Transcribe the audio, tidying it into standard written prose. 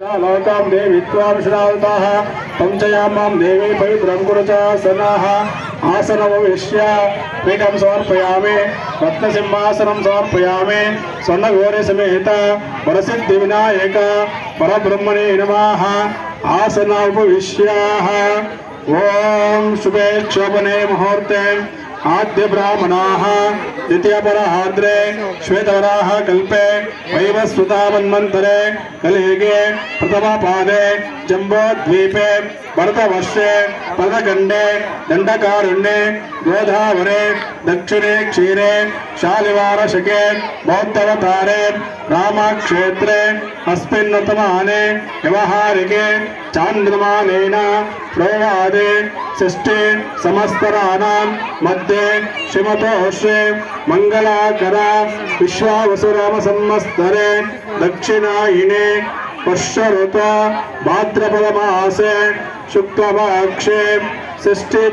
लोकां देवी त्वां श्रावताः पंचयामां देवी पवित्रं कुरुचासनाः आसनमुपविश्य पीठं समर्पयामि रत्नसिंहासनं समर्पयामि स्वर्णगौरी समेत वरसिद्धिविनायक परब्रह्मणे नमः आसनमुपविश्य ओम शुभे क्षोभने मुहूर्ते आद्य ब्राह्मणाः द्वितीयपरार्द्रे श्वेतवराह कल्पे वैवस्वतामन्वन्तरे कलियुगे प्रथमपादे जम्बोद्वीपे भरतवर्षे पदखण्डे दण्डकारण्ये गोदावरे दक्षिणे क्षीरे शालिवारशके बौद्धवतारे रामक्षेत्रे अस्मिन्नुत्तमाने व्यवहारिके चान्द्रमानेन प्रोवादे षष्ठे समस्तराणां मध्ये श्रीमतोश्री मंगलाकरा विश्वावसुराम संवत्सरे दक्षिणायिने वर्षऋतु भाद्रपद मासे शुक्लपक्षे षष्ठी